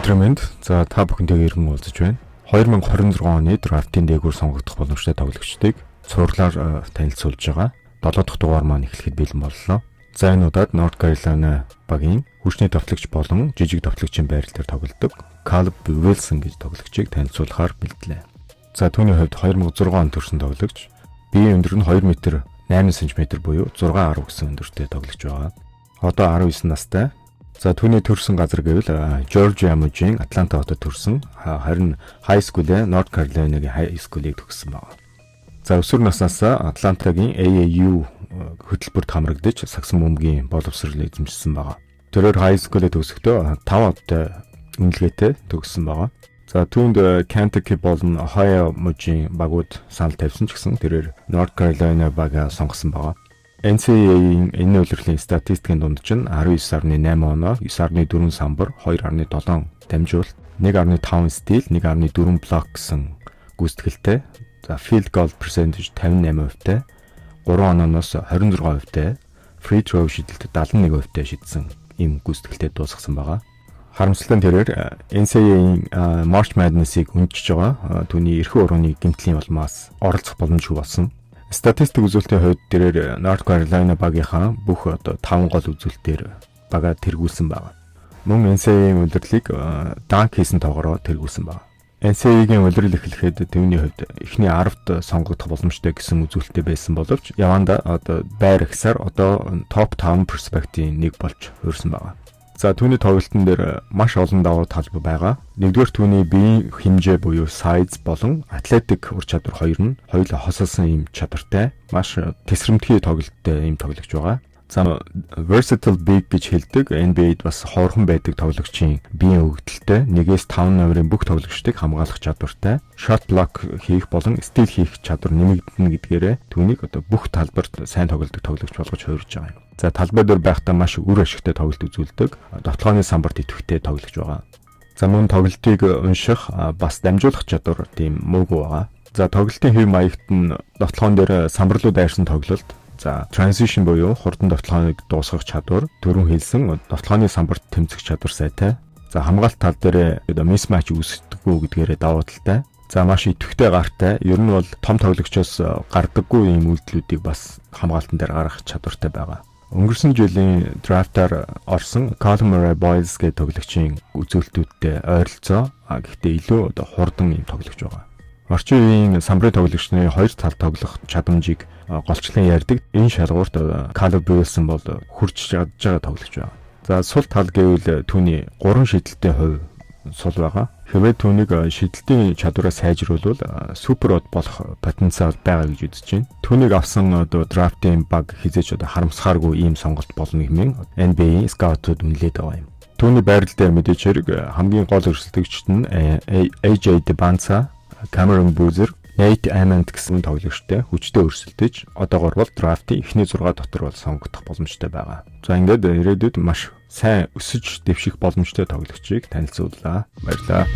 Өдрөмөнд за та бүхэнтэйгээ иргэн уулзаж байна. 2026 оны драфтын дээгүүр сонгогдох боломжтой тоглогчдыг цуурлаар танилцуулж байгаа. 7 дахь дугаар маань эхлэхэд бэлэн боллоо. За энэ удаад North Carolina багийн хүчний товтлогч болон жижиг товтлогчийн байрал дээр тоглодог Caleb Wilson гэж тоглогчийг танилцуулахаар бэлдлээ. За түүний хувьд 2006 он төрсэн тоглогч. Биеийн өндөр нь 2 м 8 см буюу 6.10 гэсэн өндөртэй тоглогч байгаа. Одоо 19 настай. За түүний төрсэн газар гэвэл Georgia мужийн Атланта хотод төрсэн. Харин high school-ээ North Carolina-гийн high school-ийг төгссөн байна. За өсвөр наснаас Атлантагийн AAU хөтөлбөрт хамрагдаж сагсан бөмбөгийн боловсрол эзэмшсэн байна. Тэрээр high school-ээ төгсөхдөө 5 удаа үнэлгээтэй төгссөн байна. За түүнд Kentucky болон Ohio мужийн багууд санал тавьсан ч гэсэн тэрээр North Carolina багаа сонгосон байна. NCAA-ийн энэ үйлрлийн статистикийн дунд чинь 19.8 оноо, 9.4 самбар, 2.7 дамжуулалт, 1.5 стил, 1.4 блок гэсэн гүйцэтгэлтэй. За field goal percentage 58%-тэй, 3 онооноос 26%-тэй, free throw шидэлт 71%-тэй шидсэн ийм гүйцэтгэлтэй дуусгасан байгаа. Харамсалтай нь тэрээр NCAA-ийн March Madness-ийг үнэлж байгаа түүний эрхэм урууны гэмтлийн улмаас оролцох боломжгүй болсон. Статистик үзүүлэлтийн хувьд тэрээр North Carolina багийнхаа бүх 5 гол үзүүлэлтээр багаа тэргүүлсэн байна. Мөн NCAA-ийн удирдлыг данк хийсэн тоогоор тэргүүлсэн байна. NCAA-гийн удирдал эхлэхэд түүний хувьд эхний 10-т сонгогдох боломжтой гэсэн үзүүлэлттэй байсан боловч яванда байр ихсаар топ 5 перспектийн нэг болж хуурсан байна. За түүний тоглолтын дээр маш олон давуу талбай байгаа. Нэгдүгээр түүний биеийн хэмжээ буюу size болон атлетик ур чадвар хоёр нь хоёулаа хосолсон ийм чадвартай, маш тесрэмтгий тоглолттой ийм тоглогч байгаа. За versatile big гэж хэлдэг NBA-д бас хоорхон байдаг тоглогчийн биеийн өгөгдөлтэй 1-5 номерын бүх тоглогчдыг хамгаалах чадвартай, shot block хийх болон steal хийх чадвар нэмэгдэнэ гэдгээрээ түүнийг бүх талбарт сайн тоглодог тоглогч болгож хуурж байгаа юм. За талбай дээр байхдаа маш үр ашигтай тоглолт үзүүлдэг, довтлооны самбарт идэвхтэй тоглогч байгаа. За мөн тоглолтыг унших бас дамжуулах чадвар тийм муугүй байгаа. За тоглолтын хэв маягт нь довтлоон дээр самбарлуу дайрсан тоглолт, за transition буюу хурдан довтлооныг дуусгах чадвар, дөрвөн хэлсэн довтлооны самбарт тэмцэх чадвар сайтай. За хамгаалалт тал дээр mismatch үүсдэггүй гэдгээрээ давуу талтай. За маш идэвхтэй гартай, ер нь бол том тоглогчоос гардаггүй ийм үйлдэлүүдийг бас хамгаалтан дээр гаргах чадвартай байгаа. Өнгөрсөн жилийн драфтаар орсон Colin Murray Boyles гэх тоглогчийн үзүүлэлтүүдтэй ойролцоо, гэхдээ илүү хурдан ийм тоглогч байгаа. Орчин үеийн самбарын тоглогчны хоёр тал тоглох чадамжийг голчлон ярьдаг. Энэ шалгуурт Caleb Wilson бол хүрч чадж байгаа тоглогч байна. За сул тал гэвэл түүний 3 шидэлтийн хувь сул байгаа. Хэвээ түүнийг шидэлтийн чадвараа сайжруулвал супер од болох потенциал байгаа гэж үзэж байна. Түүнийг авсан драфтын баг хизээч харамсахааргүй ийм сонголт болно хэмээн NBA скаутууд үнэлээд байгаа юм. Түүний байрал дээр мэдээж хэрэг хамгийн гол өрсөлдөгчд нь AJ DeBanza, Cameron Boozer, Nate Ament гэсэн тоглогчтой хүчтэй өрсөлдөж одоогор бол драфтын эхний 6 дотор бол сонгогдох боломжтой байгаа. За ингээд ирээдүйд маш сайн өсөж дэвших боломжтой тоглогчийг танилцууллаа. Баярлалаа.